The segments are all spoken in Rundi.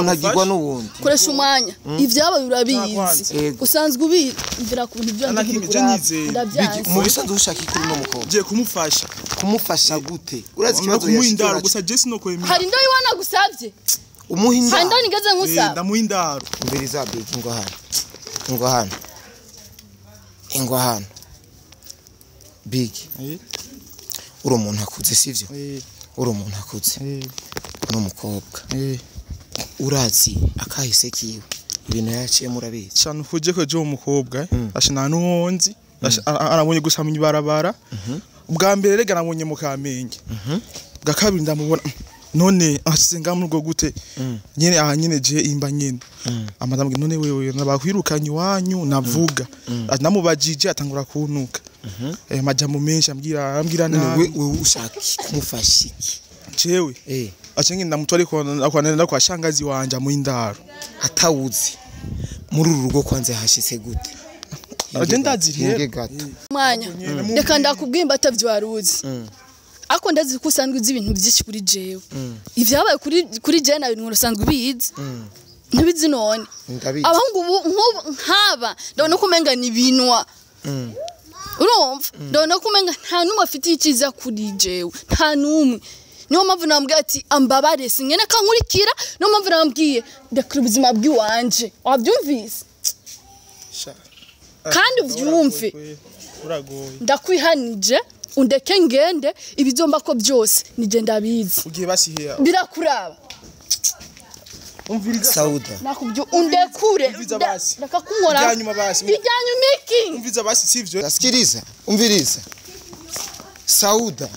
ntagirwa n'ubundi koresha umwanya ivyabaye urabizi usanzwe ubimvira ku bintu byo ndavyazi mu bisanzwe ushaka ikuri no mukobwa je kumufasha gute urazi kibazo yashindaro gusa Jesse no kwemera hari ndo yiwana gusavye umuhindaro hari ndo nigeze nkusaba ndamuhindaro umviriza big ngo hano big uri umuntu akuze sivyo uri umuntu akuze no mukobwa urazi akahise kiwe ibintu yaciye murabizi cyane ufuje ko je umukobwa ashina nuwonzi arabonye gusamya ibarabara ubwa mbere rega nabonye mu Kamenge bwa kabiri ndamubona none asenga mu rwo gute nyene aha nyene je imba nyene amadambwe none wewe nabakwirukanye wanyu navuga namubajije atangura kunuka majambo menshi ambwira nawe wewe ushaka kumufasha iki jewe acenge ndamutwari akwanenda kwa shangazi wanje mu indaro atawuzi muri uru rugo kwanze hashitse gute agenda ziriye mwanya reka ndakubwimba atavyo waruzi ako ndazi ko usanzwe uzi ibintu byinshi kuri jewe ivyabaye kuri jewe na bintu usanzwe ubizi ntibizi none abahungu nkaba ndabona ko umenga ni binwa urumva ndabona ko umenga nta numwe afitiye iciza kuri jewe nta numwe niyo mpamvu nambwiye ati ambabare singene kankurikira niyo mpamvu nambwiye ndakira ubuzima bw'iwanje wabyumvise kandi uvyumve ndakwihanije undeke ngende ibizomba ko byose nije ndabizi ugiye basiheya birakuraba umviriza Sauda nakubyo undekure ndakakunkora bijyanyuma basi miki umviriza basi sivyo sikiriza umviriza Sauda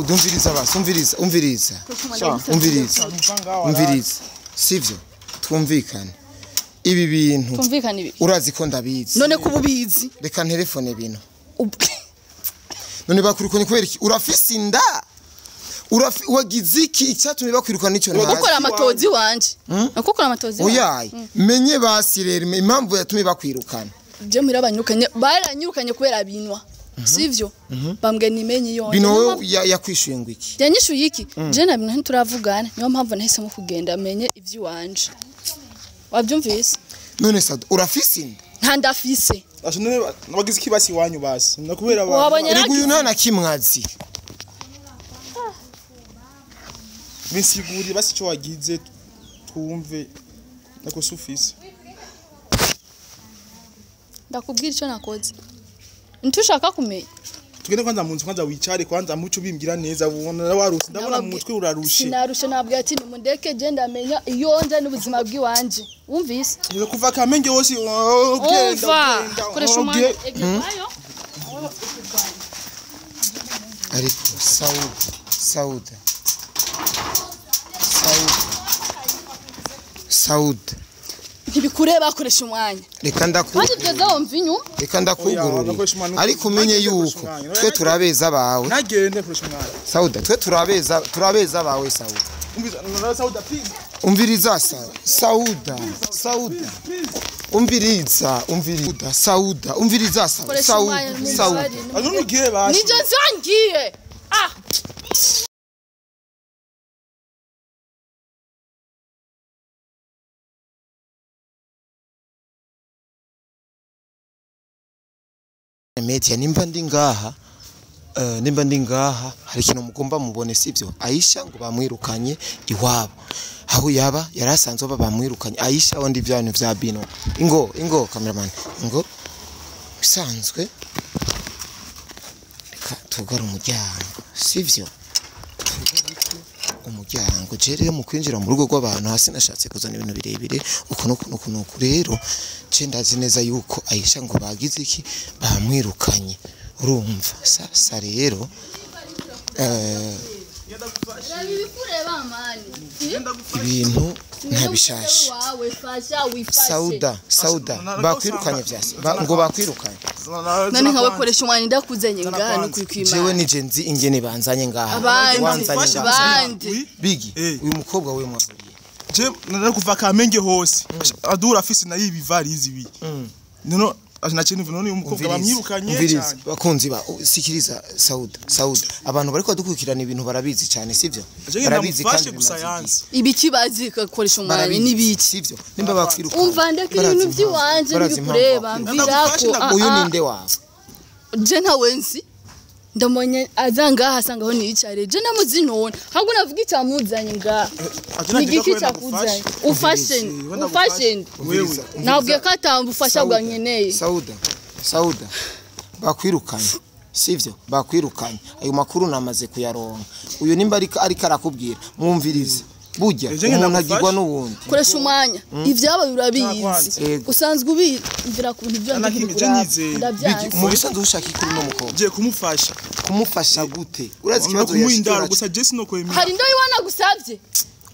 umviriza basi umviriza sivyo twumvikane ibi bintu urazi ko ndabizi none kububizi reka telefone bino none bakurikanye kubera iki urafise inda wagize iki icyatumye bakwirukana nicyo ntazi gukora amatozi wanje nakukora amatozi oyaye menye basi rero impamvu yatumye bakwirukana je mirabanyukanye baranyukanye kubera binwa sivyo bambwe nimenye yone bino yakwishuye ngo iki yanyishuye iki je na bintu turavugana niyo mpamvu nahise mu kugenda menye ivyi wanje wabyumvise none sad urafise inda nta ndafise none nabagize iki basi wanyu basi nakubera abantu uyu nta nakimwazi bisiguri basi cyo wagize twumve nako sufise ndakubwira icyo nakoze ntushaka kumenya tugende kwanza munzu kwanza wicare kwanza muco bimbira neza ubona waruse ndabona mu mutwe urarushe sinarushe nabwo ati nimundeke je ndamenya iyo nje n'ubuzima bw'iwanje wumvise kuva Kamenge hose ugenda koresha umwanya egebayo ariko Sauda ntibikureba koresha umwanya reka ndakugurura ariko umenye yuko twe turabeza bawe nagende koresha umwanya Sauda twe turabeza bawe Sauda umviriza Sauda umviriza Sauda umviriza Sauda anunugiye basi nije zangiye media nimba ndi ngaha hari ikintu mugomba mubone sivyo Aisha ngo bamwirukanye iwabo aho yaba yarasanzwe bamwirukanye Aisha wandi byanyu vya bino ingo cameraman ingo bisanzwe reka tugara umuryango sivyo umuryango jerere mu kwinjira mu rugo rw'abantu hasi nashatse kuzana ibintu birebire uko rero je ndazi neza yuko Aisha ngo bagize iki bamwirukanye urumva sasa rero ibintu ntabishashe Sauda bakwirukanye vyase ngo bakwirukanye nani nkawe koresha umwanya ndakuzanye ngano kwikima jewe nije nzi ingene banzanye ngaha abandi bigi uyu mukobwa we mwahuriye je narakuva Kamenge hose adura afise na ibi varizi bi none ashina kintu none umukobwa bamwirukanye cyane bakunzi ba sikiriza Sauda abantu bariko dukurikirana ibintu barabizi cyane sivyo barabizi kandi gusa yanze ibikibazi kakoresha umwanya n'ibiki sivyo nimba bakwiruka umva ndeke ibintu by'iwanje nibikureba mbirako uyu ninde wawe je ntawenzi ndamonye azanga hasangaho nicare je namuzi none hago navuga icyamuzanye nga nigiki cyakuzanye ufashe nabwiye ko atamba ufasha bwa nkeneye Sauda bakwirukanye sivyo bakwirukanye ayo makuru namaze kuyaronka uyu nimba ariko arakubwira mwumvirize burya umuntu agirwa n'ubundi koresha umwanya ivyabaye urabizi usanzwe ubimvira ku bintu byo ndabyanze mu bisanzwe ushaka ikuri no mukobwa je kumufasha gute urazi kibazo yashikira gusa je sino kwemera hari ndo iwana gusavye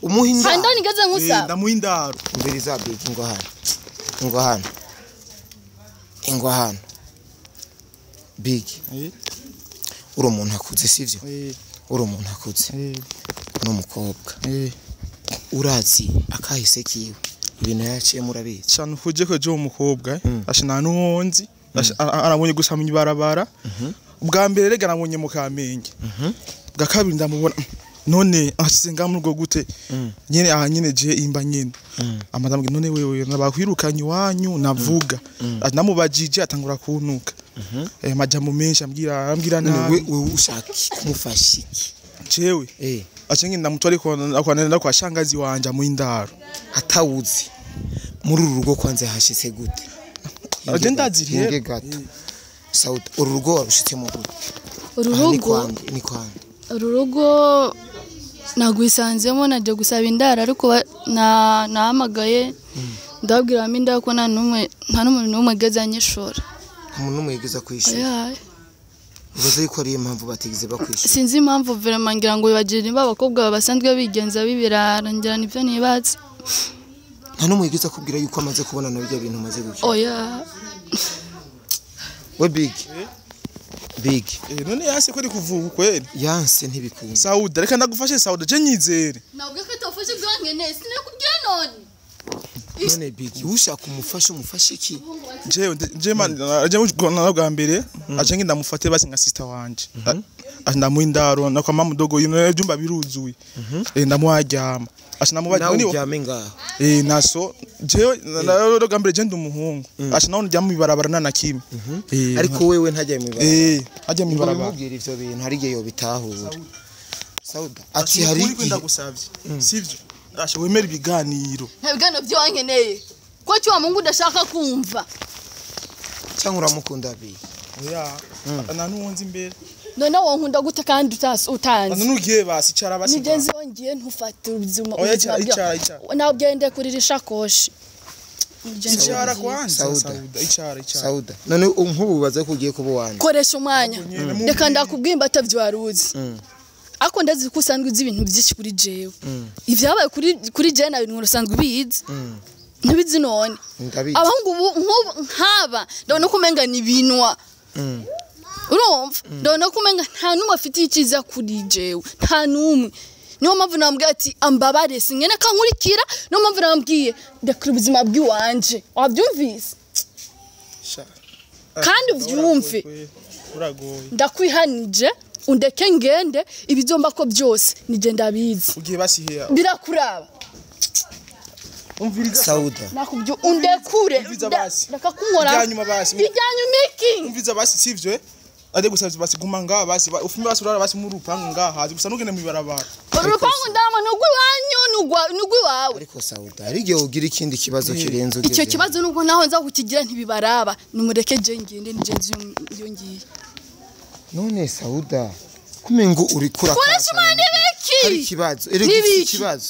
umuhindaro hari ndo nigeze nkusaba ndamuhindaro umviriza biki ngo hano big uri umuntu akuze sivyo uri umuntu akuze n'umukobwa urazi akahise kiwe ibintu yaciye murabizi cyane kuje ko je umukobwa ashina n'uwonzi arabonye gusamenya ibarabara bwa mbere rega nabonye mu Kamenge bwa kabiri ndamubona none asisenga mu rugo gute nyene nyene je imba nyene amadamwe none wewe nabakwirukanye wanyu navuga namubajije atangura kunuka majambo menshi ambwira nawe wewe ushaka kumufasha iki jewe acenge ndamutwari akwanenda kwa shangazi wanje mu indaro atawuzi muri uru rugo kwanze hashitse gute agenda ziriye gato Sauda uru rugo warushitse mu gute ni kwande uru rugo nagwisanzemo naje gusaba indaro ariko nahamagaye ndabwira aminda ko nta n'umuntu n'umwe gezanye shora umuntu n'umwe yigeza kwishura ubaze yuko ari impamvu batigeze bakwishura sinzi impamvu vraiment ngira ngo bibagire niba abakobwa basanzwe bigenza bibirara ngira nivyo nibaza nta n'umwe yigeza kubwira yuko amaze kubona na bijya bintu maze gukira oya we big none yanse ko ari kuvuga kweli yanse ntibikunda Sauda reka ndagufashe Sauda je nyizere nabwo ko tofashe bwankeneye sinekubwira none big ushaka umufashe iki je man aje bwa mbere acenge ndamufate basi nka sister wanje ndamuhindaro nakwa mamudogo yino byumba biruzuye ndamuharyama ashinamubaje ni uryame ngaho naso jewe bwa mbere je ndumuhungu ashinaho njya mu ibarabara na kimwe ariko wewe ntajya mu ibarabara ajya mu ibarabara mubwira ivyo bintu hari gihe yo bitahura Sauda ati hari ndagusavye sivyo asha wemera ibiganiro ntabigano byo wankeneye ko cyo Mungu ndashaka kumva cyangwa uramukunda bi oya ana nuwonzi imbere none wonkunda gute kandi utanze nugiye basi cara basi nigenzi wongiye ntufate ubuzima oya icara nabwende kuri rishakoshi icara kwanza Sauda none nkububaze kugiye kubuwanje koresha umwanya reka ndakubwimba atavyaruzi ako ndazi ko usanzwe uzi ibintu byinshi kuri jewe ivyabaye kuri je na ibintu usanzwe ubizi ntibizi none abahungu nkaba ndabona ko umenga ni binwa urumva ndabona ko umenga nta numwe afite ikiza kuri jewe nta numwe niyo mpamvu nambwiye ati ambabare singene kankurikira niyo mpamvu nambwiye ndakira ubuzima bw'iwanje wabyumvise kandi uvyumve ndakwihanije undeke ngende ibizomba ko byose nije ndabizi ugiye basiheya birakuraba umviriza Sauda nakubyo undekure ndakakunkora byanyuma basi bijyanyuma iki umviriza basi sivyo ade gusavye basi gumanga basi ufime basi urara basi mu rupangu ngaha gusa nugene mu ibarabara urupangu ndama nugwi wanyu nugwi wawe ariko Sauda ari gihe ugira ikindi kibazo kirenze ugeze icyo kibazo nuko naho nza kukigira ntibibaraba numureke je ngende nijenzi yongiye none Sauda kumengo uri kura kwasha hari ikibazo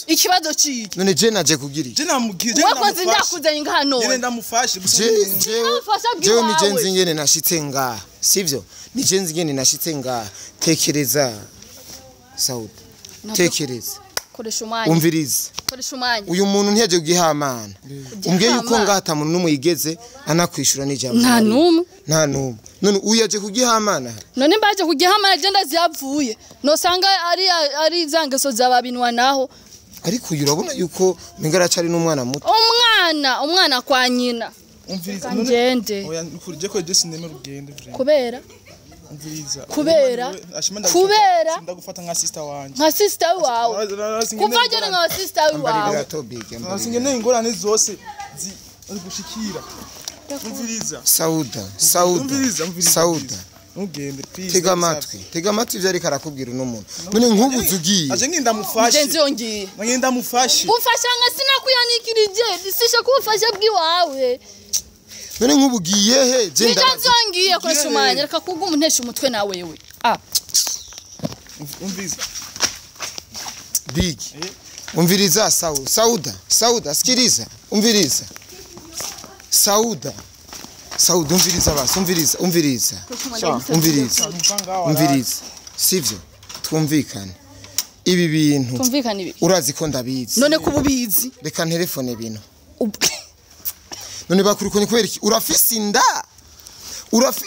ikibazo ciki none je naje kugira je namugije wakoze ndakuzanye ngano nyene ndamufashe je ni jenzi ngene nashitse ngaha sivyo ni jenzi ngene nashitse ngaha tekereza Sauda tekereza koresha umwanya umvirize koresha umwanya uyu muntu ntiyaje kugihamana umbwiye yuko ngata muntu numuyigeze anakwishura n'ijambo nta numwe none uyaje kugihamana none mbaje kugihamana je ndaziyavuye no sanga ari zangeso zababinwa naho ariko uyu urabona yuko mingara cyari n'umwana muto umwana kwa nyina umviriza ngende oya nkurije ko je sineme rugende vrema kubera umviriza kubera ndagufata nka sister wanje nka sister wawe kuva jana nka sister wawe singeneye ingorane zose zigushikira umviriza Sauda ntugende please tega amatwi ivyo ariko arakubwira uno muntu none nk'ubuze ugiye aje ngindamufashe ngenzi yongiye ngindamufashe gufasha nka sinakuyanikirije sisha kubufasha bwiwawe none nk'ubugiye he je ngenzi yongiye koresha umwanya reka kugu umuntesha umutwe na wewe umviriza big umviriza Sauda sikiriza umviriza Sauda umviriza basi umviriza sivyo twumvikane ibi bintu urazi ko ndabizi none kububizi reka telefone bino none bakurikanye kubera iki urafise inda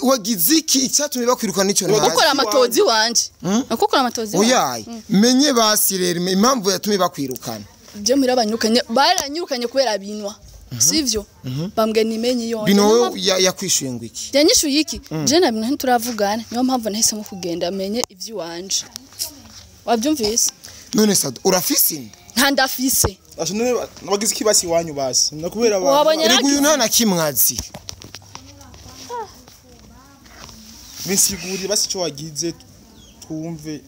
wagize iki icyatumye bakwirukana nicyo ntazi gukora amatozi wanje nakukora amatozi oyaye menye basi rero impamvu yatumye bakwirukana je muri abanyukanye baranyirukanye kubera binwa sivyo bambwe nimenye yone bino yakwishuye ngo iki yanyishuye iki je na bintu turavugana niyo mpamvu nahisemo kugenda amenye ivyo wanje wabyumvise none Sauda urafise inda nta ndafise none nabagize ikibasi wanyu basi nakubera abantu uyu nta nakimwazi bisigurire basi cyo wagize twumve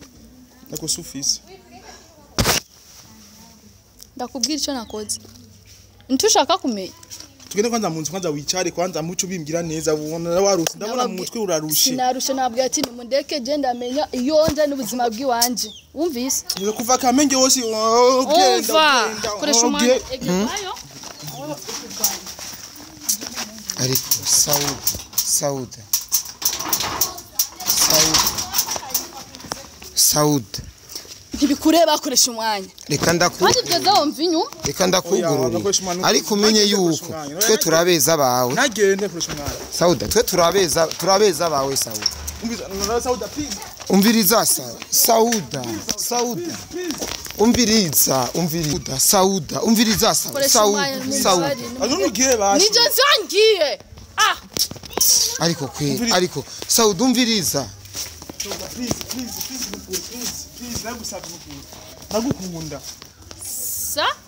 nako sufise ndakubwira icyo nakoze ntushaka kumenya tugende kwanza munzu kwanza wicare kwanza muco bimbira neza ubona waruse ndabona mu mutwe urarushe sinarushe nabwo ati nimundeke je ndamenya iyo nje n'ubuzima bw'iwanje wumvise kuva kamenge wose ugenda koresha umwanya egezayo ariko Sauda ntibikureba akoresha umwanya reka ndakugurura ariko umenye yuko twe turabeza bawe nagende koresha umwanya Sauda twe turabeza bawe Sauda umviriza Sauda umviriza Sauda anugiye basi nije zangiye ariko Sauda umviriza ndagukunda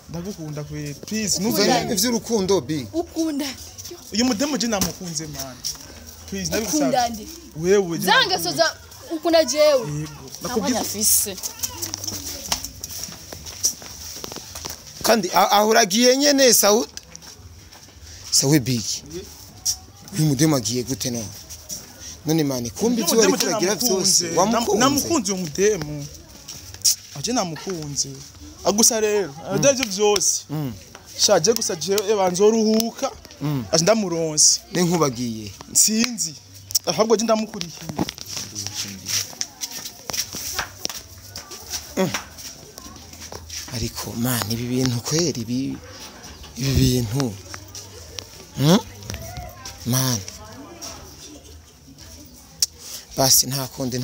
ndagukunda kwe please nuve ivy'urukundo bi ukunda uyu mudemo je namukunze man please ukunda ndi wewe zanga soza ukunda jewe nakubwira afise kandi ahuragiye nyene Sauda sawe big uyu mudemo agiye gute none mani kumbi ivyo ari kuragira vyose namukunze uyu mudemo aje namukunze agusa rero adavyo vyose shaje gusa je banzoruhuka aje ndamuronse ne nkubagiye sinzi ahubwo je ndamukurikiye ariko man ibi bintu kweri ibi bintu man basi nta kundi